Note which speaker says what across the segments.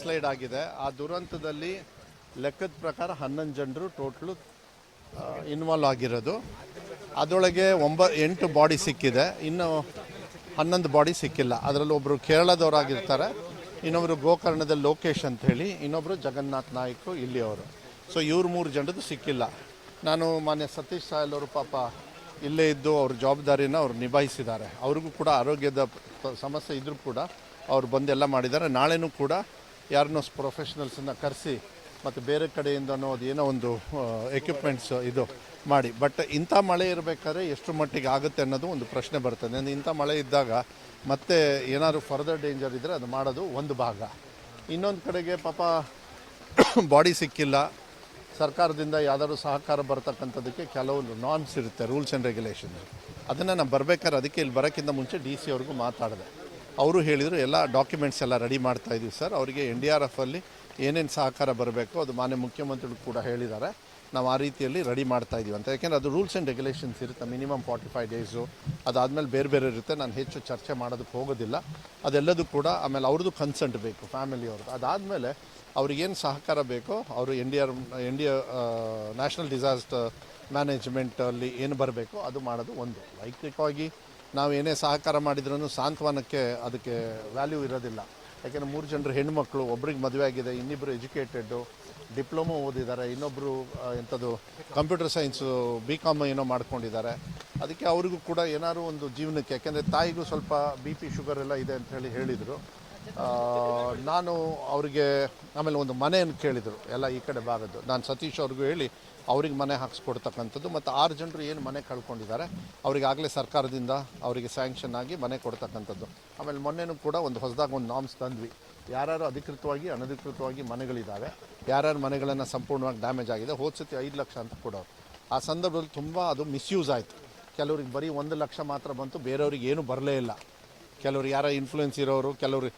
Speaker 1: Slide ಆಗಿದೆ. ಆ ದುರಂತದಲ್ಲಿ ಲೆಕ್ಕದ ಪ್ರಕಾರ 11 ಜನರು ಟೋಟಲು ಇನ್ವಾಲ್ವ್ ಆಗಿರೋದು. ಅದರೊಳಗೆ 8 ಬಾಡಿ ಸಿಕ್ಕಿದೆ, ಇನ್ನು 11 ಬಾಡಿ ಸಿಕ್ಕಿಲ್ಲ. ಅದರಲ್ಲಿ ಒಬ್ಬರು ಕೇರಳದವರಾಗಿರ್ತಾರೆ, ಇನ್ನೊಬ್ಬರು ಗೋಕರ್ಣದ ಲೋಕೇಶ್ ಅಂತ ಹೇಳಿ, ಇನ್ನೊಬ್ಬರು ಜಗನ್ನಾಥ್ ನಾಯ್ಕು ಇಲ್ಲಿಯವರು. ಸೊ ಇವ್ರು 3 ಜನರದ್ದು ಸಿಕ್ಕಿಲ್ಲ. ನಾನು ಮಾನ್ಯ ಸತೀಶ್ ಸಾಯಲ್ ಅವರು ಪಾಪ ಇಲ್ಲೇ ಇದ್ದು ಅವ್ರ ಜವಾಬ್ದಾರಿನ ಅವ್ರು ನಿಭಾಯಿಸಿದ್ದಾರೆ. ಅವ್ರಿಗೂ ಕೂಡ ಆರೋಗ್ಯದ ಸಮಸ್ಯೆ ಇದ್ದರೂ ಕೂಡ ಅವ್ರು ಬಂದೆಲ್ಲ ಮಾಡಿದ್ದಾರೆ. ನಾಳೆನೂ ಕೂಡ ಯಾರನ್ನೋ ಪ್ರೊಫೆಷನಲ್ಸನ್ನು ಕರೆಸಿ ಮತ್ತು ಬೇರೆ ಕಡೆಯಿಂದನೋ ಅದು ಏನೋ ಒಂದು ಎಕ್ವಿಪ್ಮೆಂಟ್ಸ್ ಇದು ಮಾಡಿ. ಬಟ್ ಇಂಥ ಮಳೆ ಇರಬೇಕಾದ್ರೆ ಎಷ್ಟು ಮಟ್ಟಿಗೆ ಆಗುತ್ತೆ ಅನ್ನೋದು ಒಂದು ಪ್ರಶ್ನೆ ಬರ್ತದೆ. ಇಂಥ ಮಳೆ ಇದ್ದಾಗ ಮತ್ತೆ ಏನಾದರೂ ಫರ್ದರ್ ಡೇಂಜರ್ ಇದ್ದರೆ ಅದು ಮಾಡೋದು ಒಂದು ಭಾಗ. ಇನ್ನೊಂದು ಕಡೆಗೆ ಪಾಪ ಬಾಡಿ ಸಿಕ್ಕಿಲ್ಲ. ಸರ್ಕಾರದಿಂದ ಯಾವ್ದಾದ್ರು ಸಹಕಾರ ಬರ್ತಕ್ಕಂಥದ್ದಕ್ಕೆ ಕೆಲವು ನಾರ್ಮ್ಸ್ ಇರುತ್ತೆ, ರೂಲ್ಸ್ ಆ್ಯಂಡ್ ರೆಗ್ಯುಲೇಷನ್ಸ್. ಅದನ್ನು ನಾನು ಬರಬೇಕಾದ್ರೆ ಅದಕ್ಕೆ ಇಲ್ಲಿ ಬರೋಕ್ಕಿಂತ ಮುಂಚೆ DC ಅವ್ರಿಗೂ ಮಾತಾಡಿದೆ. ಅವರು ಹೇಳಿದರು ಎಲ್ಲ ಡಾಕ್ಯುಮೆಂಟ್ಸ್ ಎಲ್ಲ ರೆಡಿ ಮಾಡ್ತಾಯಿದ್ದೀವಿ ಸರ್. ಅವರಿಗೆ NDRF ಅಲ್ಲಿ ಏನೇನು ಸಹಕಾರ ಬರಬೇಕು ಅದು ಮಾನ್ಯ ಮುಖ್ಯಮಂತ್ರಿಗಳು ಕೂಡ ಹೇಳಿದ್ದಾರೆ. ನಾವು ಆ ರೀತಿಯಲ್ಲಿ ರೆಡಿ ಮಾಡ್ತಾಯಿದ್ದೀವಿ ಅಂತ. ಯಾಕೆಂದರೆ ಅದು ರೂಲ್ಸ್ ಆ್ಯಂಡ್ ರೆಗ್ಯುಲೇಷನ್ಸ್ ಇರುತ್ತೆ, ಮಿನಿಮಮ್ 45 ಡೇಸು. ಅದಾದಮೇಲೆ ಬೇರೆ ಬೇರೆ ಇರುತ್ತೆ. ನಾನು ಹೆಚ್ಚು ಚರ್ಚೆ ಮಾಡೋದಕ್ಕೆ ಹೋಗೋದಿಲ್ಲ. ಅದೆಲ್ಲದೂ ಕೂಡ ಆಮೇಲೆ ಅವ್ರದ್ದು ಕನ್ಸಂಟ್ ಬೇಕು, ಫ್ಯಾಮಿಲಿಯವ್ರದ್ದು. ಅದಾದಮೇಲೆ ಅವ್ರಿಗೇನು ಸಹಕಾರ ಬೇಕೋ ಅವರು ನ್ಯಾಷನಲ್ ಡಿಸಾಸ್ಟರ್ ಮ್ಯಾನೇಜ್ಮೆಂಟಲ್ಲಿ ಏನು ಬರಬೇಕೋ ಅದು ಮಾಡೋದು ಒಂದು. ವೈಯಕ್ತಿಕವಾಗಿ ನಾವು ಏನೇ ಸಹಕಾರ ಮಾಡಿದ್ರೂ ಸಾಂತ್ವನಕ್ಕೆ ಅದಕ್ಕೆ ವ್ಯಾಲ್ಯೂ ಇರೋದಿಲ್ಲ. ಯಾಕೆಂದರೆ 3 ಜನರು ಹೆಣ್ಮಕ್ಳು, ಒಬ್ರಿಗೆ ಮದುವೆ ಆಗಿದೆ, ಇನ್ನಿಬ್ಬರು ಎಜುಕೇಟೆಡ್ಡು, ಡಿಪ್ಲೊಮೊ ಓದಿದ್ದಾರೆ, ಇನ್ನೊಬ್ಬರು ಎಂಥದ್ದು ಕಂಪ್ಯೂಟರ್ ಸೈನ್ಸು BCom ಏನೋ ಮಾಡ್ಕೊಂಡಿದ್ದಾರೆ. ಅದಕ್ಕೆ ಅವ್ರಿಗೂ ಕೂಡ ಏನಾದ್ರು ಒಂದು ಜೀವನಕ್ಕೆ, ಯಾಕೆಂದರೆ ತಾಯಿಗೂ ಸ್ವಲ್ಪ BP ಶುಗರ್ ಎಲ್ಲ ಇದೆ ಅಂತ ಹೇಳಿದರು. ನಾನು ಅವರಿಗೆ ಆಮೇಲೆ ಒಂದು ಮನೆಯನ್ನು ಕೇಳಿದರು ಎಲ್ಲ ಈ ಕಡೆ ಭಾಗದ್ದು. ನಾನು ಸತೀಶ್ ಅವ್ರಿಗೂ ಹೇಳಿ ಅವ್ರಿಗೆ ಮನೆ ಹಾಕ್ಸ್ಕೊಡ್ತಕ್ಕಂಥದ್ದು. ಮತ್ತು 6 ಜನರು ಏನು ಮನೆ ಕಳ್ಕೊಂಡಿದ್ದಾರೆ ಅವರಿಗಾಗಲೇ ಸರ್ಕಾರದಿಂದ ಅವರಿಗೆ ಸ್ಯಾಂಕ್ಷನ್ ಆಗಿ ಮನೆ ಕೊಡ್ತಕ್ಕಂಥದ್ದು. ಆಮೇಲೆ ಮೊನ್ನೆನೂ ಕೂಡ ಒಂದು ಹೊಸದಾಗಿ ಒಂದು ನಾರ್ಮ್ಸ್ ತಂದ್ವಿ. ಯಾರ್ಯಾರು ಅಧಿಕೃತವಾಗಿ ಅನಧಿಕೃತವಾಗಿ ಮನೆಗಳಿದ್ದಾವೆ, ಯಾರ್ಯಾರು ಮನೆಗಳನ್ನು ಸಂಪೂರ್ಣವಾಗಿ ಡ್ಯಾಮೇಜ್ ಆಗಿದೆ, ಹೋದ ಸತಿ 5 ಲಕ್ಷ ಅಂತ ಕೊಡೋರು. ಆ ಸಂದರ್ಭದಲ್ಲಿ ತುಂಬ ಅದು ಮಿಸ್ಯೂಸ್ ಆಯಿತು. ಕೆಲವ್ರಿಗೆ ಬರೀ 1 ಲಕ್ಷ ಮಾತ್ರ ಬಂತು, ಬೇರೆಯವ್ರಿಗೆ ಏನೂ ಬರಲೇ ಇಲ್ಲ. ಕೆಲವ್ರು ಯಾರೋ ಇನ್ಫ್ಲೂಯೆನ್ಸ್ ಇರೋರು, ಕೆಲವರು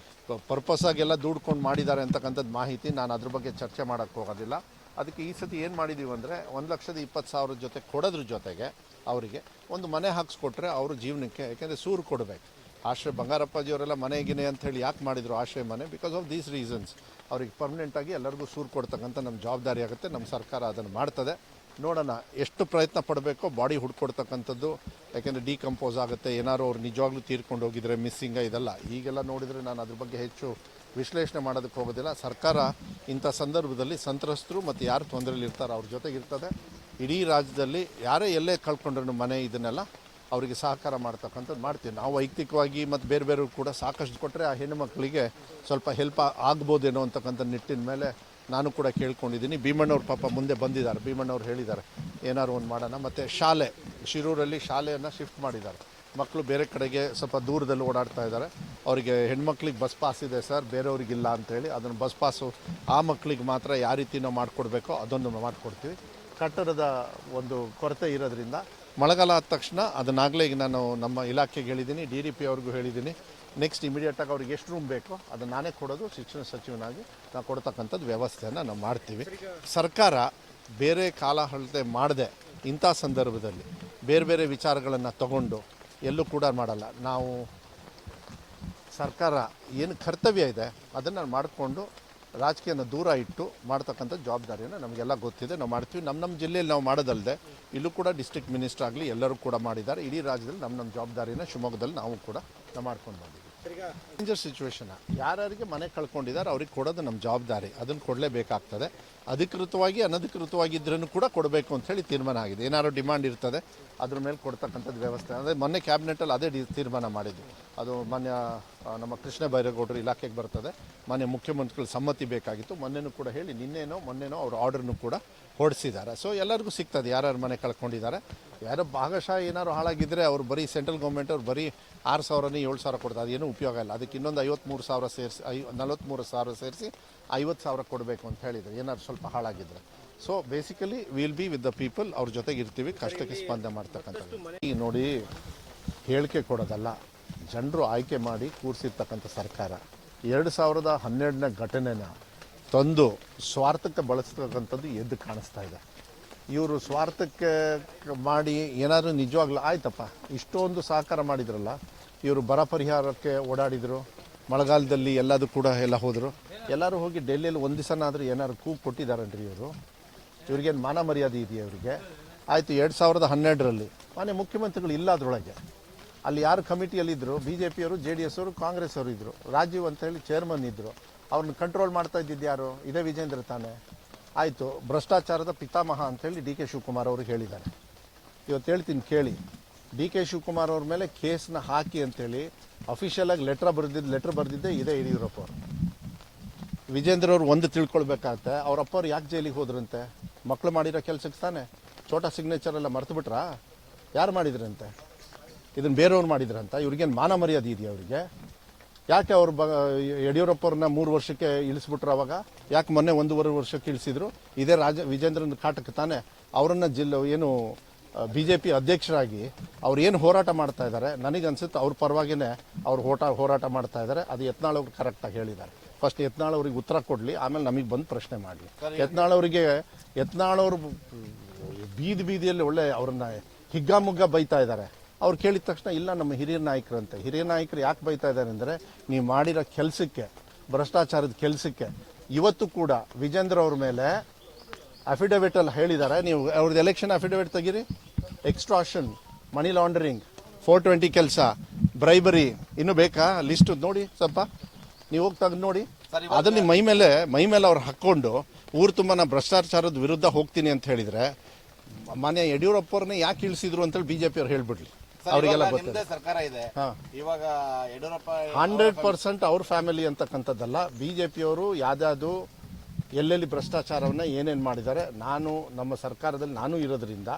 Speaker 1: ಪರ್ಪಸ್ಸಾಗೆಲ್ಲ ದುಡ್ಕೊಂಡು ಮಾಡಿದ್ದಾರೆ ಅಂತಕ್ಕಂಥದ್ದು ಮಾಹಿತಿ. ನಾನು ಅದ್ರ ಬಗ್ಗೆ ಚರ್ಚೆ ಮಾಡೋಕ್ಕೆ ಹೋಗೋದಿಲ್ಲ. ಅದಕ್ಕೆ ಈ ಸತಿ ಏನು ಮಾಡಿದ್ದೀವಿ ಅಂದರೆ 1,20,000 ಜೊತೆ ಕೊಡೋದ್ರ ಜೊತೆಗೆ ಅವರಿಗೆ ಒಂದು ಮನೆ ಹಾಕ್ಸ್ಕೊಟ್ರೆ ಅವರು ಜೀವನಕ್ಕೆ, ಯಾಕೆಂದರೆ ಸೂರು ಕೊಡಬೇಕು. ಆಶ್ರಯ ಬಂಗಾರಪ್ಪಾಜಿಯವರೆಲ್ಲ ಮನೆಗಿನೇ ಅಂಥೇಳಿ ಯಾಕೆ ಮಾಡಿದರು ಆಶ್ರಯ ಮನೆ? Because of these reasons. ಅವ್ರಿಗೆ ಪರ್ಮನೆಂಟಾಗಿ ಎಲ್ಲರಿಗೂ ಸೂರು ಕೊಡ್ತಕ್ಕಂಥ ನಮ್ಮ ಜವಾಬ್ದಾರಿ ಆಗುತ್ತೆ. ನಮ್ಮ ಸರ್ಕಾರ ಅದನ್ನು ಮಾಡ್ತದೆ. ನೋಡೋಣ ಎಷ್ಟು ಪ್ರಯತ್ನ ಪಡಬೇಕೋ ಬಾಡಿ ಹುಡ್ಕೊಡ್ತಕ್ಕಂಥದ್ದು. ಯಾಕೆಂದರೆ ಡಿಕಂಪೋಸ್ ಆಗುತ್ತೆ, ಏನಾದ್ರು ಅವ್ರು ನಿಜವಾಗ್ಲೂ ತೀರ್ಕೊಂಡು ಹೋಗಿದ್ರೆ ಮಿಸ್ಸಿಂಗ ಇದೆಲ್ಲ ಈಗೆಲ್ಲ ನೋಡಿದರೆ ನಾನು ಅದ್ರ ಬಗ್ಗೆ ಹೆಚ್ಚು ವಿಶ್ಲೇಷಣೆ ಮಾಡೋದಕ್ಕೆ ಹೋಗೋದಿಲ್ಲ. ಸರ್ಕಾರ ಇಂಥ ಸಂದರ್ಭದಲ್ಲಿ ಸಂತ್ರಸ್ತರು ಮತ್ತು ಯಾರು ತೊಂದರೆಯಲ್ಲಿ ಇರ್ತಾರೋ ಅವ್ರ ಜೊತೆಗಿರ್ತದೆ. ಇಡೀ ರಾಜ್ಯದಲ್ಲಿ ಯಾರೇ ಎಲ್ಲೇ ಕಳ್ಕೊಂಡ್ರೂ ಮನೆ ಇದನ್ನೆಲ್ಲ ಅವರಿಗೆ ಸಹಕಾರ ಮಾಡ್ತಕ್ಕಂಥದ್ದು ಮಾಡ್ತೀವಿ ನಾವು ವೈಯಕ್ತಿಕವಾಗಿ. ಮತ್ತು ಬೇರೆ ಬೇರೆಯವ್ರು ಕೂಡ ಸಾಕಷ್ಟು ಕೊಟ್ಟರೆ ಆ ಹೆಣ್ಣು ಮಕ್ಕಳಿಗೆ ಸ್ವಲ್ಪ ಹೆಲ್ಪ್ ಆಗ್ಬೋದೇನೋ ಅಂತಕ್ಕಂಥ ನಿಟ್ಟಿನ ಮೇಲೆ ನಾನು ಕೂಡ ಕೇಳ್ಕೊಂಡಿದ್ದೀನಿ. ಭೀಮಣ್ಣವ್ರ ಪಾಪ ಮುಂದೆ ಬಂದಿದ್ದಾರೆ. ಭೀಮಣ್ಣವ್ರು ಹೇಳಿದ್ದಾರೆ ಏನಾದ್ರು ಒಂದು ಮಾಡೋಣ. ಮತ್ತು ಶಾಲೆ, ಶಿರೂರಲ್ಲಿ ಶಾಲೆಯನ್ನು ಶಿಫ್ಟ್ ಮಾಡಿದ್ದಾರೆ. ಮಕ್ಕಳು ಬೇರೆ ಕಡೆಗೆ ಸ್ವಲ್ಪ ದೂರದಲ್ಲಿ ಓಡಾಡ್ತಾ ಇದ್ದಾರೆ. ಅವರಿಗೆ ಹೆಣ್ಮಕ್ಳಿಗೆ ಬಸ್ ಪಾಸ್ ಇದೆ ಸರ್, ಬೇರೆಯವ್ರಿಗಿಲ್ಲ ಅಂಥೇಳಿ. ಅದನ್ನು ಬಸ್ ಪಾಸು ಆ ಮಕ್ಕಳಿಗೆ ಮಾತ್ರ ಯಾವ ರೀತಿ ನಾವು ಮಾಡಿಕೊಡ್ಬೇಕೋ ಅದನ್ನು ಮಾಡಿಕೊಡ್ತೀವಿ. ಕಟ್ಟಡದ ಒಂದು ಕೊರತೆ ಇರೋದ್ರಿಂದ ಮಳೆಗಾಲ ಆದ ತಕ್ಷಣ ಅದನ್ನಾಗಲೇ ಈಗ ನಾನು ನಮ್ಮ ಇಲಾಖೆಗೆ ಹೇಳಿದ್ದೀನಿ, DDP ಅವ್ರಿಗೂ ಹೇಳಿದ್ದೀನಿ. ನೆಕ್ಸ್ಟ್ ಇಮಿಡಿಯೇಟಾಗಿ ಅವ್ರಿಗೆ ಎಷ್ಟು ರೂಮ್ ಬೇಕೋ ಅದನ್ನು ನಾನೇ ಕೊಡೋದು, ಶಿಕ್ಷಣ ಸಚಿವನಾಗಿ ನಾವು ಕೊಡ್ತಕ್ಕಂಥದ್ದು ವ್ಯವಸ್ಥೆಯನ್ನು ನಾವು ಮಾಡ್ತೀವಿ. ಸರ್ಕಾರ ಬೇರೆ ಕಾಲಹರಳತೆ ಮಾಡದೆ ಇಂಥ ಸಂದರ್ಭದಲ್ಲಿ ಬೇರೆ ಬೇರೆ ವಿಚಾರಗಳನ್ನು ತಗೊಂಡು ಎಲ್ಲೂ ಕೂಡ ಮಾಡಲ್ಲ. ನಾವು ಸರ್ಕಾರ ಏನು ಕರ್ತವ್ಯ ಇದೆ ಅದನ್ನು ಮಾಡಿಕೊಂಡು ರಾಜಕೀಯನ ದೂರ ಇಟ್ಟು ಮಾಡ್ತಕ್ಕಂಥ ಜವಾಬ್ದಾರಿಯನ್ನು ನಮಗೆಲ್ಲ ಗೊತ್ತಿದೆ, ನಾವು ಮಾಡ್ತೀವಿ. ನಮ್ಮ ಜಿಲ್ಲೆಯಲ್ಲಿ ನಾವು ಮಾಡೋದಲ್ಲದೆ ಇಲ್ಲೂ ಕೂಡ ಡಿಸ್ಟ್ರಿಕ್ಟ್ ಮಿನಿಸ್ಟರ್ ಆಗಲಿ ಎಲ್ಲರೂ ಕೂಡ ಮಾಡಿದ್ದಾರೆ. ಇಡೀ ರಾಜ್ಯದಲ್ಲಿ ನಮ್ಮ ಜವಾಬ್ದಾರಿನ ಶಿವಮೊಗ್ಗದಲ್ಲಿ ನಾವು ಕೂಡ ನಾವು ಮಾಡ್ಕೊಂಡು ಬಂದಿದ್ದೀವಿ. ಡೇಂಜರ್ ಸಿಚುವೇಶನ್ ಯಾರ್ಯಾರಿಗೆ ಮನೆ ಕಳ್ಕೊಂಡಿದ್ದಾರೆ ಅವ್ರಿಗೆ ಕೊಡೋದು ನಮ್ಮ ಜವಾಬ್ದಾರಿ. ಅದನ್ನು ಕೊಡಲೇಬೇಕಾಗ್ತದೆ. ಅಧಿಕೃತವಾಗಿ ಅನಧಿಕೃತವಾಗಿದ್ರೂ ಕೂಡ ಕೊಡಬೇಕು ಅಂಥೇಳಿ ತೀರ್ಮಾನ ಆಗಿದೆ. ಏನಾದ್ರು ಡಿಮಾಂಡ್ ಇರ್ತದೆ ಅದ್ರ ಮೇಲೆ ಕೊಡ್ತಕ್ಕಂಥದ್ದು ವ್ಯವಸ್ಥೆ. ಅಂದರೆ ಮೊನ್ನೆ ಕ್ಯಾಬಿನೆಟಲ್ಲಿ ಅದೇ ತೀರ್ಮಾನ ಮಾಡಿದ್ದು. ಅದು ಮಾನ್ಯ ನಮ್ಮ ಕೃಷ್ಣ ಬೈರೇಗೌಡರು ಇಲಾಖೆಗೆ ಬರ್ತದೆ. ಮಾನ್ಯ ಮುಖ್ಯಮಂತ್ರಿಗಳ ಸಮ್ಮತಿ ಬೇಕಾಗಿತ್ತು. ಮೊನ್ನೆನೂ ಕೂಡ ಹೇಳಿ ಮೊನ್ನೆನೋ ಅವ್ರ ಆರ್ಡರ್ನು ಕೂಡ ಹೊರಡಿಸಿದ್ದಾರೆ. ಸೊ ಎಲ್ಲರಿಗೂ ಸಿಗ್ತದೆ ಯಾರ್ಯಾರು ಮನೆ ಕಳ್ಕೊಂಡಿದ್ದಾರೆ. ಯಾರೋ ಭಾಗಶಃ ಏನಾದ್ರು ಹಾಳಾಗಿದ್ದರೆ ಅವ್ರು ಬರೀ ಸೆಂಟ್ರಲ್ ಗೌರ್ಮೆಂಟ್ ಅವ್ರು ಬರೀ 6,000ನೇ 7,000 ಕೊಡ್ತಾರೆ. ಅದೇನೂ ಉಪಯೋಗ ಇಲ್ಲ. ಅದಕ್ಕೆ ಇನ್ನೊಂದು 53,000 ಸೇರಿಸಿ 43,000 ಸೇರಿಸಿ 50,000 ಕೊಡಬೇಕು ಅಂತ ಹೇಳಿದರು ಏನಾದ್ರು ಸ್ವಲ್ಪ ಹಾಳಾಗಿದ್ದರೆ. So basically will be with the people, ಅವ್ರ ಜೊತೆಗೆ ಇರ್ತೀವಿ, ಕಷ್ಟಕ್ಕೆ ಸ್ಪಂದನೆ ಮಾಡ್ತಕ್ಕಂಥದ್ದು. ಈ ನೋಡಿ ಹೇಳಿಕೆ ಕೊಡೋದಲ್ಲ, ಜನರು ಆಯ್ಕೆ ಮಾಡಿ ಕೂರಿಸಿರ್ತಕ್ಕಂಥ ಸರ್ಕಾರ 2012ನೇ ಘಟನೆನ ತಂದು ಸ್ವಾರ್ಥಕ್ಕೆ ಬಳಸ್ತಕ್ಕಂಥದ್ದು ಎದ್ದು ಕಾಣಿಸ್ತಾ ಇದೆ. ಇವರು ಸ್ವಾರ್ಥಕ್ಕೆ ಮಾಡಿ ಏನಾದರೂ ನಿಜವಾಗ್ಲೂ ಆಯ್ತಪ್ಪ ಇಷ್ಟೊಂದು ಸಹಕಾರ ಮಾಡಿದ್ರಲ್ಲ. ಇವರು ಬರ ಪರಿಹಾರಕ್ಕೆ ಓಡಾಡಿದರು, ಮಳೆಗಾಲದಲ್ಲಿ ಎಲ್ಲದು ಕೂಡ ಎಲ್ಲ ಹೋದರು. ಎಲ್ಲರೂ ಹೋಗಿ ಡೆಲ್ಲಿಯಲ್ಲಿ ಒಂದು ದಿವಸನಾದರೂ ಏನಾದ್ರು ಕೂಗು ಕೊಟ್ಟಿದ್ದಾರನ್ರಿ ಇವರು? ಇವ್ರಿಗೇನು ಮಾನ ಮರ್ಯಾದೆ ಇದೆಯಾ ಇವರಿಗೆ? ಆಯಿತು, 2012ರಲ್ಲಿ ಮಾನ್ಯ ಮುಖ್ಯಮಂತ್ರಿಗಳು ಇಲ್ಲ ಅದರೊಳಗೆ. ಅಲ್ಲಿ ಯಾರು ಕಮಿಟಿಯಲ್ಲಿದ್ದರು? BJPಯವರು, JDS ಅವರು, ಕಾಂಗ್ರೆಸ್ ಅವರು ಇದ್ದರು. ರಾಜೀವ್ ಅಂತ ಹೇಳಿ ಚೇರ್ಮನ್ ಇದ್ದರು. ಅವ್ರನ್ನ ಕಂಟ್ರೋಲ್ ಮಾಡ್ತಾ ಇದ್ದಿದ್ದು ಯಾರು? ಇದೇ ವಿಜೇಂದ್ರ ತಾನೇ. ಆಯಿತು, ಭ್ರಷ್ಟಾಚಾರದ ಪಿತಾಮಹ ಅಂತೇಳಿ DK ಶಿವಕುಮಾರ್ ಅವರು ಹೇಳಿದ್ದಾರೆ. ಇವತ್ತು ಹೇಳ್ತೀನಿ ಕೇಳಿ, DK ಶಿವಕುಮಾರ್ ಅವ್ರ ಮೇಲೆ ಕೇಸ್ನ ಹಾಕಿ ಅಂತೇಳಿ ಅಫಿಷಿಯಲಾಗಿ ಲೆಟ್ರ್ ಬರೆದಿದ್ದೆ ಇದೇ ಯಡಿಯೂರಪ್ಪ ಅವರು. ವಿಜೇಂದ್ರ ಅವರು ಒಂದು ತಿಳ್ಕೊಳ್ಬೇಕಾಗತ್ತೆ, ಅವರಪ್ಪವ್ರು ಯಾಕೆ ಜೈಲಿಗೆ ಹೋದ್ರಂತೆ? ಮಕ್ಕಳು ಮಾಡಿರೋ ಕೆಲಸಕ್ಕೆ ತಾನೆ. ಛೋಟಾ ಸಿಗ್ನೇಚರ್ ಎಲ್ಲ ಮರ್ತು ಬಿಟ್ರಾ? ಯಾರು ಮಾಡಿದ್ರಂತೆ? ಇದನ್ನು ಬೇರೆಯವ್ರು ಮಾಡಿದ್ರಂತ. ಇವ್ರಿಗೇನು ಮಾನ ಮರ್ಯಾದೆ ಇದೆಯಾ ಅವರಿಗೆ? ಯಾಕೆ ಅವರು ಯಡಿಯೂರಪ್ಪವ್ರನ್ನ 3 ವರ್ಷಕ್ಕೆ ಇಳಿಸ್ಬಿಟ್ರು ಅವಾಗ? ಯಾಕೆ ಮೊನ್ನೆ 1.5 ವರ್ಷಕ್ಕೆ ಇಳಿಸಿದ್ರು? ಇದೇ ವಿಜೇಂದ್ರನ ಕಾಟಕ್ಕೆ ತಾನೆ. ಅವರನ್ನು BJP ಅಧ್ಯಕ್ಷರಾಗಿ ಅವ್ರು ಏನು ಹೋರಾಟ ಮಾಡ್ತಾ ಇದ್ದಾರೆ, ನನಗನ್ಸುತ್ತೆ ಅವ್ರ ಪರವಾಗಿನೇ ಅವ್ರು ಹೋರಾಟ ಮಾಡ್ತಾ ಇದ್ದಾರೆ. ಅದು ಯತ್ನಾಳ್ ಅವರು ಕರೆಕ್ಟಾಗಿ ಹೇಳಿದ್ದಾರೆ. ಫಸ್ಟ್ ಯತ್ನಾಳ್ ಅವ್ರಿಗೆ ಉತ್ತರ ಕೊಡಲಿ, ಆಮೇಲೆ ನಮಗೆ ಬಂದು ಪ್ರಶ್ನೆ ಮಾಡಲಿ. ಯತ್ನಾಳ್ ಅವರು ಬೀದಿಯಲ್ಲಿ ಒಳ್ಳೆ ಅವ್ರನ್ನ ಹಿಗ್ಗಾಮುಗ್ಗ ಬೈತಾ ಇದ್ದಾರೆ. ಅವ್ರು ಕೇಳಿದ ತಕ್ಷಣ ಇಲ್ಲ ನಮ್ಮ ಹಿರಿಯ ನಾಯಕರಂತೆ. ಹಿರಿಯ ನಾಯಕರು ಯಾಕೆ ಬೈತಾ ಇದ್ದಾರೆ ಅಂದರೆ, ನೀವು ಮಾಡಿರೋ ಕೆಲಸಕ್ಕೆ, ಭ್ರಷ್ಟಾಚಾರದ ಕೆಲಸಕ್ಕೆ. ಇವತ್ತು ಕೂಡ ವಿಜೇಂದ್ರ ಅವ್ರ ಮೇಲೆ ಅಫಿಡವಿಟಲ್ಲಿ ಹೇಳಿದ್ದಾರೆ, ನೀವು ಅವ್ರದ್ದು ಎಲೆಕ್ಷನ್ ಅಫಿಡವಿಟ್ ತೆಗೀರಿ. ಎಕ್ಸ್ಟ್ರಾಷನ್, ಮನಿ ಲಾಂಡ್ರಿಂಗ್, 420 ಕೆಲಸ, ಬ್ರೈಬರಿ, ಇನ್ನೂ ಬೇಕಾ ಲಿಸ್ಟ್ ನೋಡಿ ಸ್ವಲ್ಪ. ನೀವು ಹೋಗಿ ತೆಗೆದು ನೋಡಿ. ಅದನ್ನ ಮೈ ಮೇಲೆ ಅವ್ರು ಹಾಕ್ಕೊಂಡು ಊರು ತುಂಬ ನಾ ಭ್ರಷ್ಟಾಚಾರದ ವಿರುದ್ಧ ಹೋಗ್ತೀನಿ ಅಂತ ಹೇಳಿದರೆ, ಮಾನ್ಯ ಯಡಿಯೂರಪ್ಪವ್ರನ್ನ ಯಾಕೆ ಇಳಿಸಿದ್ರು ಅಂತೇಳಿ BJP ಅವ್ರು ಹೇಳ್ಬಿಡ್ಲಿ. ಅವರಿಗೆಲ್ಲ ಗೊತ್ತಿದೆ.
Speaker 2: ಸರ್ಕಾರ ಇದೆ ಇವಾಗ, ಯಡಿಯೂರಪ್ಪ
Speaker 1: 100% ಅವ್ರ ಫ್ಯಾಮಿಲಿ ಅಂತಕ್ಕಂಥದ್ದಲ್ಲ. BJPಯವರು ಯಾವ್ದಾದ್ರು ಎಲ್ಲೆಲ್ಲಿ ಭ್ರಷ್ಟಾಚಾರವನ್ನು ಏನೇನು ಮಾಡಿದ್ದಾರೆ, ನಮ್ಮ ಸರ್ಕಾರದಲ್ಲಿ ನಾನು ಇರೋದ್ರಿಂದ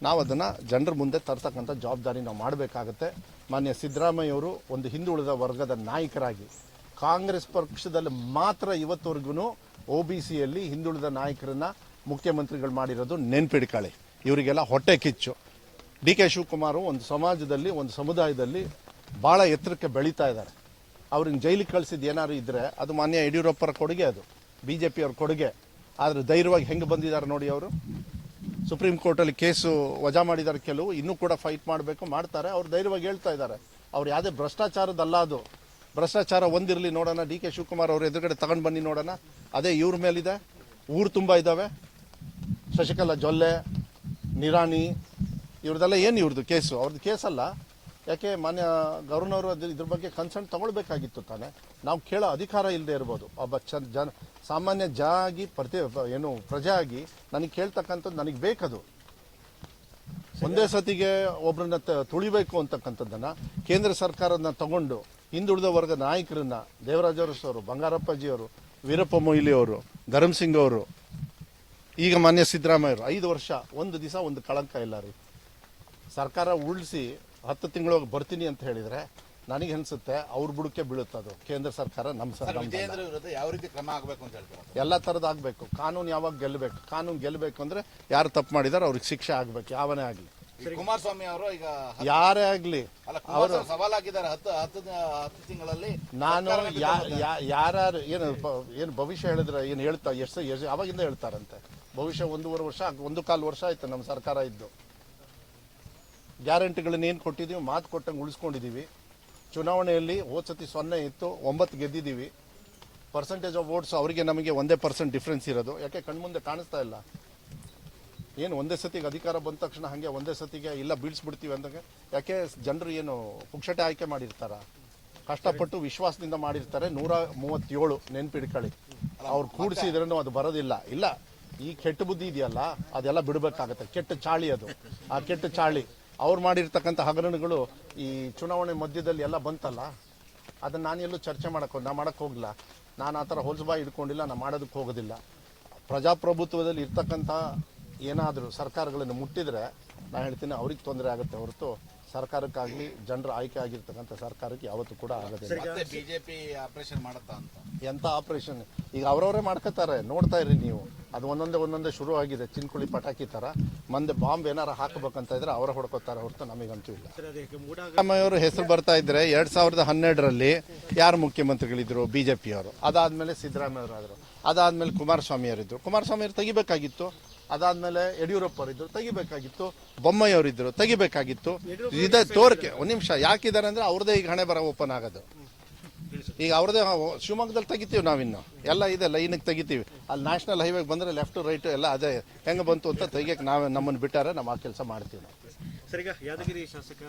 Speaker 1: ನಾವು ಅದನ್ನು ಜನರ ಮುಂದೆ ತರ್ತಕ್ಕಂಥ ಜವಾಬ್ದಾರಿ ನಾವು ಮಾಡಬೇಕಾಗತ್ತೆ. ಮಾನ್ಯ ಸಿದ್ದರಾಮಯ್ಯವರು ಒಂದು ಹಿಂದುಳಿದ ವರ್ಗದ ನಾಯಕರಾಗಿ ಕಾಂಗ್ರೆಸ್ ಪಕ್ಷದಲ್ಲಿ ಮಾತ್ರ ಇವತ್ತವರೆಗೂ OBCಯಲ್ಲಿ ಹಿಂದುಳಿದ ನಾಯಕರನ್ನ ಮುಖ್ಯಮಂತ್ರಿಗಳು ಮಾಡಿರೋದು ನೆನ್ಪಿಡ್ಕೊಳ್ಳಿ. ಇವರಿಗೆಲ್ಲ ಹೊಟ್ಟೆ ಕಿಚ್ಚು. DK ಶಿವಕುಮಾರ್ ಒಂದು ಸಮಾಜದಲ್ಲಿ, ಒಂದು ಸಮುದಾಯದಲ್ಲಿ ಭಾಳ ಎತ್ತರಕ್ಕೆ ಬೆಳೀತಾ ಇದ್ದಾರೆ. ಅವ್ರಿಗೆ ಜೈಲಿಗೆ ಕಳಿಸಿದ್ದು ಏನಾದ್ರು ಇದ್ದರೆ ಅದು ಮಾನ್ಯ ಯಡಿಯೂರಪ್ಪರ ಕೊಡುಗೆ, ಅದು BJP ಅವ್ರ ಕೊಡುಗೆ. ಆದರೆ ಧೈರ್ಯವಾಗಿ ಹೆಂಗೆ ಬಂದಿದ್ದಾರೆ ನೋಡಿ. ಅವರು ಸುಪ್ರೀಂ ಕೋರ್ಟಲ್ಲಿ ಕೇಸು ವಜಾ ಮಾಡಿದ್ದಾರೆ, ಕೆಲವು ಇನ್ನೂ ಕೂಡ ಫೈಟ್ ಮಾಡಬೇಕು, ಮಾಡ್ತಾರೆ. ಅವ್ರು ಧೈರ್ಯವಾಗಿ ಹೇಳ್ತಾ ಇದ್ದಾರೆ. ಅವ್ರು ಯಾವುದೇ ಭ್ರಷ್ಟಾಚಾರದಲ್ಲ, ಅದು ಭ್ರಷ್ಟಾಚಾರ ಒಂದಿರಲಿ ನೋಡೋಣ. DK ಶಿವಕುಮಾರ್ ಅವ್ರ ಎದುರುಗಡೆ ತಗೊಂಡು ಬನ್ನಿ ನೋಡೋಣ. ಅದೇ ಇವ್ರ ಮೇಲಿದೆ. ಊರು ತುಂಬ ಇದ್ದಾವೆ. ಶಶಿಕಲಾ ಜೊಲ್ಲೆ, ನಿರಾಣಿ, ಇವ್ರದ್ದೆಲ್ಲ ಏನು ಇವ್ರದ್ದು ಕೇಸು? ಅವ್ರದ್ದು ಕೇಸಲ್ಲ. ಯಾಕೆ ಮಾನ್ಯ ಗವರ್ನರು ಇದ್ರ ಬಗ್ಗೆ ಕನ್ಸರ್ನ್ ತಗೊಳ್ಬೇಕಾಗಿತ್ತು ತಾನೆ. ನಾವು ಕೇಳೋ ಅಧಿಕಾರ ಇಲ್ಲದೆ ಇರ್ಬೋದು. ಒಬ್ಬ ಸಾಮಾನ್ಯ ಪ್ರಜೆ ಆಗಿ ನನಗೆ ಕೇಳ್ತಕ್ಕಂಥದ್ದು ನನಗೆ ಬೇಕದು. ಒಂದೇ ಸತಿಗೆ ಒಬ್ಬರನ್ನ ತುಳಿಬೇಕು ಅಂತಕ್ಕಂಥದ್ದನ್ನು ಕೇಂದ್ರ ಸರ್ಕಾರದನ್ನ ತಗೊಂಡು ಹಿಂದುಳಿದ ವರ್ಗದ ನಾಯಕರನ್ನ, ದೇವರಾಜ ಅವರು, ಬಂಗಾರಪ್ಪಾಜಿಯವರು, ವೀರಪ್ಪ ಮೊಯ್ಲಿ ಅವರು, ಧರ್ಮಸಿಂಗ್ ಅವರು, ಈಗ ಮಾನ್ಯ ಸಿದ್ದರಾಮಯ್ಯವರು 5 ವರ್ಷ ಒಂದು ದಿವಸ ಒಂದು ಕಳಂಕ ಇಲ್ಲ ರೀ. ಸರ್ಕಾರ ಉಳಿಸಿ 10 ತಿಂಗಳು ಬರ್ತೀನಿ ಅಂತ ಹೇಳಿದರೆ ನನಗೆ ಅನಿಸುತ್ತೆ ಅವ್ರ ಬುಡಕ್ಕೆ ಬೀಳುತ್ತದು ಕೇಂದ್ರ ಸರ್ಕಾರ. ನಮ್ಮ
Speaker 2: ಯಾವ ರೀತಿ ಕ್ರಮ ಆಗಬೇಕು ಅಂತ ಹೇಳ್ತಾರೆ?
Speaker 1: ಎಲ್ಲ ಥರದ್ದು ಆಗಬೇಕು. ಕಾನೂನು ಯಾವಾಗ ಗೆಲ್ಲಬೇಕು? ಕಾನೂನು ಗೆಲ್ಲಬೇಕು ಅಂದರೆ ಯಾರು ತಪ್ಪು ಮಾಡಿದಾರೋ ಅವ್ರಿಗೆ ಶಿಕ್ಷೆ ಆಗಬೇಕು, ಯಾವನೇ ಆಗಲಿ.
Speaker 2: ಕುಮಾರಸ್ವಾಮಿ ಅವರು ಈಗ
Speaker 1: ಯಾರೇ ಆಗಲಿ
Speaker 2: ಅವರು ಸವಾಲಾಗಿದ್ದಾರೆ 10 ತಿಂಗಳಲ್ಲಿ.
Speaker 1: ನಾನು ಯಾರು ಏನು ಭವಿಷ್ಯ ಹೇಳಿದ್ರೆ ಏನು ಹೇಳ್ತಾ ಎಷ್ಟು ಅವಾಗಿಂದ ಹೇಳ್ತಾರಂತೆ ಭವಿಷ್ಯ. 1.5 ವರ್ಷ 1.25 ವರ್ಷ ಆಯ್ತು ನಮ್ಮ ಸರ್ಕಾರ ಇದ್ದು. ಗ್ಯಾರಂಟಿಗಳನ್ನ ಏನು ಕೊಟ್ಟಿದ್ದೀವಿ, ಮಾತು ಕೊಟ್ಟಂಗೆ ಉಳಿಸ್ಕೊಂಡಿದ್ದೀವಿ. ಚುನಾವಣೆಯಲ್ಲಿ ಹೋದ ಸತಿ 0 ಇತ್ತು, 9 ಗೆದ್ದಿದ್ದೀವಿ. ಪರ್ಸೆಂಟೇಜ್ ಆಫ್ ವೋಟ್ಸ್ ಅವರಿಗೆ ನಮಗೆ 1% ಡಿಫ್ರೆನ್ಸ್ ಇರೋದು. ಯಾಕೆ ಕಣ್ಮುಂದೆ ಕಾಣಿಸ್ತಾ ಇಲ್ಲ? ಏನು ಒಂದೇ ಸತಿಗೆ ಅಧಿಕಾರ ಬಂದ ತಕ್ಷಣ ಹಾಗೆ ಒಂದೇ ಸತಿಗೆ ಇಲ್ಲ ಬೀಳಿಸ್ಬಿಡ್ತೀವಿ ಅಂದಾಗ? ಯಾಕೆ ಜನರು ಏನು ಪುಕ್ಷಟೆ ಆಯ್ಕೆ ಮಾಡಿರ್ತಾರ? ಕಷ್ಟಪಟ್ಟು ವಿಶ್ವಾಸದಿಂದ ಮಾಡಿರ್ತಾರೆ. 137 ನೆನ್ಪಿಡ್ಕೊಳ್ಳಿ. ಅವ್ರು ಕೂಡಿಸಿದ್ರೂ ಅದು ಬರೋದಿಲ್ಲ. ಇಲ್ಲ, ಈ ಕೆಟ್ಟ ಬುದ್ಧಿ ಇದೆಯಲ್ಲ, ಅದೆಲ್ಲ ಬಿಡಬೇಕಾಗತ್ತೆ. ಕೆಟ್ಟ ಚಾಳಿ ಅದು. ಆ ಕೆಟ್ಟ ಚಾಳಿ ಅವ್ರು ಮಾಡಿರ್ತಕ್ಕಂಥ ಹಗರಣಗಳು ಈ ಚುನಾವಣೆ ಮಧ್ಯದಲ್ಲಿ ಎಲ್ಲ ಬಂತಲ್ಲ, ಅದನ್ನು ನಾನೆಲ್ಲೂ ಚರ್ಚೆ ಮಾಡಕ್ಕೆ ಹೋಗಿಲ್ಲ. ನಾನು ಆ ಥರ ಹೊಲಸಬಾಯಿ ಹಿಡ್ಕೊಂಡಿಲ್ಲ, ನಾನು ಮಾಡೋದಕ್ಕೆ ಹೋಗೋದಿಲ್ಲ. ಪ್ರಜಾಪ್ರಭುತ್ವದಲ್ಲಿ ಇರ್ತಕ್ಕಂಥ ಏನಾದರೂ ಸರ್ಕಾರಗಳನ್ನು ಮುಟ್ಟಿದ್ರೆ ನಾನು ಹೇಳ್ತೀನಿ ಅವ್ರಿಗೆ ತೊಂದರೆ ಆಗುತ್ತೆ ಹೊರತು ಸರ್ಕಾರಕ್ಕಾಗಲಿ ಜನರ ಆಯ್ಕೆ ಆಗಿರ್ತಕ್ಕಂಥ ಸರ್ಕಾರಕ್ಕೆ ಯಾವತ್ತೂ ಕೂಡ ಆಗೋದಿಲ್ಲ.
Speaker 2: ಬಿಜೆಪಿ ಆಪರೇಷನ್ ಮಾಡುತ್ತಾ ಅಂತ?
Speaker 1: ಎಂಥ ಆಪರೇಷನ್? ಈಗ ಅವರವರೇ ಮಾಡ್ಕೋತಾರೆ, ನೋಡ್ತಾ ಇರಿ ನೀವು. ಅದು ಒಂದೊಂದೇ ಶುರು ಆಗಿದೆ. ಚಿನ್ಕುಳಿ ಪಟಾಕಿ ಥರ ಮಂದೆ ಬಾಂಬ್ ಏನಾರ ಹಾಕಬೇಕಂತ ಇದ್ರೆ ಅವರ ಹೊಡ್ಕೋತಾರೆ ಹೊರತು ನಮಗಂತೂ ಇಲ್ಲ. ಸಿದ್ದರಾಮಯ್ಯವರು ಹೆಸರು ಬರ್ತಾ ಇದ್ರೆ 2012ರಲ್ಲಿ ಯಾರು ಮುಖ್ಯಮಂತ್ರಿಗಳಿದ್ರು? BJPಯವರು. ಅದಾದ್ಮೇಲೆ ಸಿದ್ದರಾಮಯ್ಯವರು. ಅದಾದ್ಮೇಲೆ ಕುಮಾರಸ್ವಾಮಿ ಅವರಿದ್ರು. ಕುಮಾರಸ್ವಾಮಿ ಅವರು ತೆಗಿಬೇಕಾಗಿತ್ತು. ಅದಾದ್ಮೇಲೆ ಯಡಿಯೂರಪ್ಪ ಅವರಿದ್ರು, ತೆಗಿಬೇಕಾಗಿತ್ತು. ಬೊಮ್ಮಾಯಿ ಅವರಿದ್ರು, ತೆಗಿಬೇಕಾಗಿತ್ತು. ಇದೇ ತೋರಿಕೆ. 1 ನಿಮಿಷ ಯಾಕಿದ್ದಾರೆ ಅಂದ್ರೆ ಅವ್ರದೇ ಈಗ ಹಣೆ ಬರ ಓಪನ್ ಆಗೋದು. ಈಗ ಅವ್ರದ್ದೇ ಶಿವಮೊಗ್ಗದಲ್ಲಿ ತೆಗಿತೀವಿ ನಾವಿನ್ನು ಎಲ್ಲ ಇದೆ ಲೈನಿಗೆ ತೆಗಿತೀವಿ. ಅಲ್ಲಿ ನ್ಯಾಷನಲ್ ಹೈವೇಗೆ ಬಂದರೆ ಲೆಫ್ಟು ರೈಟು ಎಲ್ಲ ಅದೇ ಹೆಂಗೆ ಬಂತು ಅಂತ ತೆಗಿಯೋಕ್ಕೆ ನಮ್ಮನ್ನು ಬಿಟ್ಟಾರೆ ನಾವು ಆ ಕೆಲಸ ಮಾಡ್ತೀವಿ ನಾವು.
Speaker 3: ಸರ್, ಈಗ ಯಾದಗಿರಿ ಶಾಸಕ